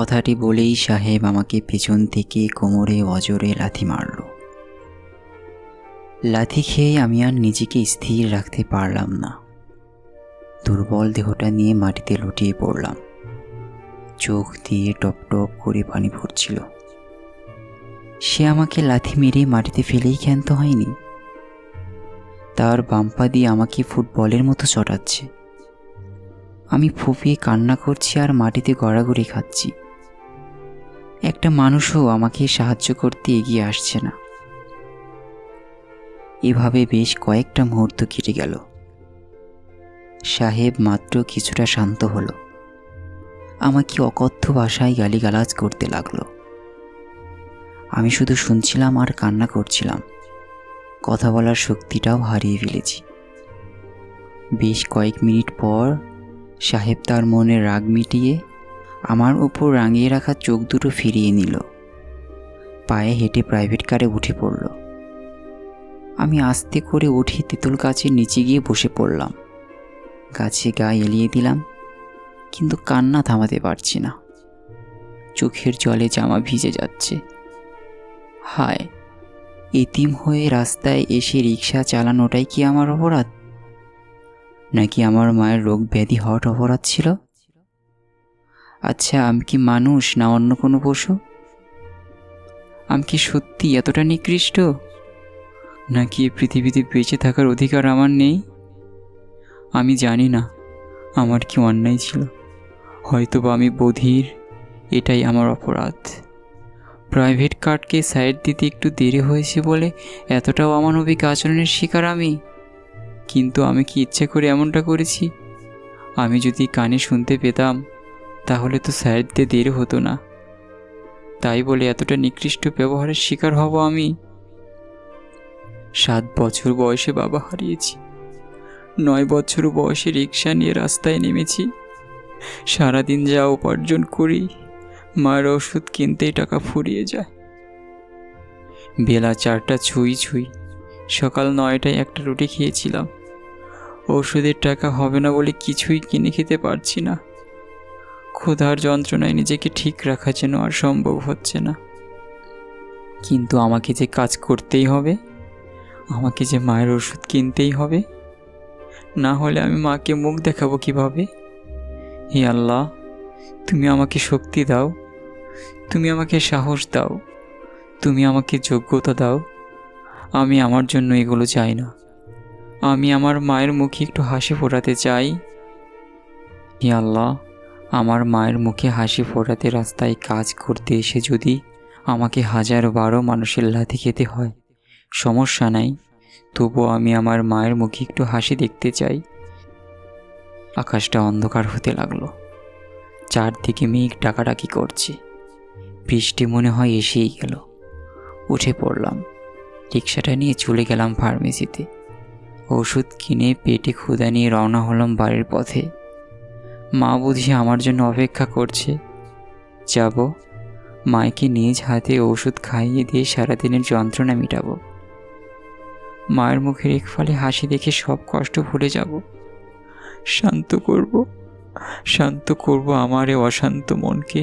কথাটি বলেই সাহেব আমাকে পেছন থেকে কোমরে অজরে লাথি মারল। লাথি খেয়ে আমি আর নিজেকে স্থির রাখতে পারলাম না। দুর্বল দেহটা নিয়ে মাটিতে লুটিয়ে পড়লাম। চোখ দিয়ে টপ টপ করে পানি পড়ছিল। সে আমাকে লাথি মেরে মাটিতে ফেলেই ক্ষান্ত হয়নি, তার বাম পা দিয়ে আমাকে ফুটবলের মতো চটাচ্ছে। আমি ফুঁপিয়ে কান্না করছি আর মাটিতে গড়াগড়ি খাচ্ছি। একটা মানুষও আমাকে সাহায্য করতে এগিয়ে আসছে না। এভাবে বেশ কয়েকটা মুহূর্ত কেটে গেল। সাহেব মাত্র কিছুটা শান্ত হলো। আমাকে অকথ্য ভাষায় গালিগালাজ করতে লাগলো। আমি শুধু শুনছিলাম আর কান্না করছিলাম। কথা বলার শক্তিটাও হারিয়ে ফেলেছি। বেশ কয়েক মিনিট পর সাহেব তার মনের রাগ মিটিয়ে আমার উপর রাঙিয়ে রাখা চোখ দুটো ফিরিয়ে নিল। পায়ে হেঁটে প্রাইভেট কারে উঠে পড়ল। আমি আস্তে করে উঠে তেঁতুল গাছের নিচে গিয়ে বসে পড়লাম। গাছে গা এলিয়ে দিলাম, কিন্তু কান্না থামাতে পারছি না। চোখের জলে জামা ভিজে যাচ্ছে। হায়, এতিম হয়ে রাস্তায় এসে রিক্সা চালানোটাই কি আমার অপরাধ? নাকি আমার মায়ের রোগ ব্যাধি হওয়ার অপরাধ ছিল? আচ্ছা, আমি কি মানুষ না অন্য কোনো পশু? আমি কি সত্যি এতটা নিকৃষ্ট? নাকি এই পৃথিবীতে বেঁচে থাকার অধিকার আমার নেই? আমি জানি না আমার কি অন্যায় ছিল। হয়তোবা আমি বধির, এটাই আমার অপরাধ। প্রাইভেট কারকে সাইড দিতে একটু দেরি হয়েছে বলে এতটাও অমানবিক আচরণের শিকার আমি। কিন্তু আমি কি ইচ্ছে করে এমনটা করেছি? আমি যদি কানে শুনতে পেতাম তাহলে তো সাইড দিয়ে দেরি হতো না। তাই বলে এতটা নিকৃষ্ট ব্যবহারের শিকার হব আমি? 7 বছর বয়সে বাবা হারিয়েছি। 9 বছর বয়সে রিক্সা নিয়ে রাস্তায় নেমেছি। সারাদিন যা উপার্জন করি, মায়ের ওষুধ কিনতেই টাকা ফুরিয়ে যায়। বেলা 4টা ছুঁই ছুঁই। সকাল 9টায় একটা রুটি খেয়েছিলাম। ওষুধের টাকা হবে না বলে কিছুই কিনে খেতে পারছি না। ক্ষুধার যন্ত্রণায় নিজেকে ঠিক রাখা যেন আর সম্ভব হচ্ছে না। কিন্তু আমাকে যে কাজ করতেই হবে, আমাকে যে মায়ের ওষুধ কিনতেই হবে, না হলে আমি মাকে মুখ দেখাবো কিভাবে? হে আল্লাহ, তুমি আমাকে শক্তি দাও, তুমি আমাকে সাহস দাও, তুমি আমাকে যোগ্যতা দাও। আমি আমার জন্য এগুলো চাই না। আমি আমার মায়ের মুখে একটু হাসি ফোটাতে চাই। হে আল্লাহ, আমার মায়ের মুখে হাসি ফোটাতে রাস্তায় কাজ করতে এসে যদি আমাকে 1012 মানুষের লাথি খেতে হয়, সমস্যা নাই, তবুও আমি আমার মায়ের মুখে একটু হাসি দেখতে চাই। আকাশটা অন্ধকার হতে লাগলো। চারদিকে মেঘ ডাকাডাকি করছে। বৃষ্টি মনে হয় এসেই গেল। উঠে পড়লাম। রিক্সাটা নিয়ে চলে গেলাম ফার্মেসিতে। ওষুধ কিনে পেটে ক্ষুধা নিয়ে রওনা হলাম বাড়ির পথে। মা বুঝি আমার জন্য অপেক্ষা করছে। যাব, মাকে নিজ হাতে ওষুধ খাইয়ে দিয়ে সারাদিনের যন্ত্রণা মেটাবো। মায়ের মুখের এক ফালে হাসি দেখে সব কষ্ট ভুলে যাব। শান্ত করব আমার এ অশান্ত মনকে।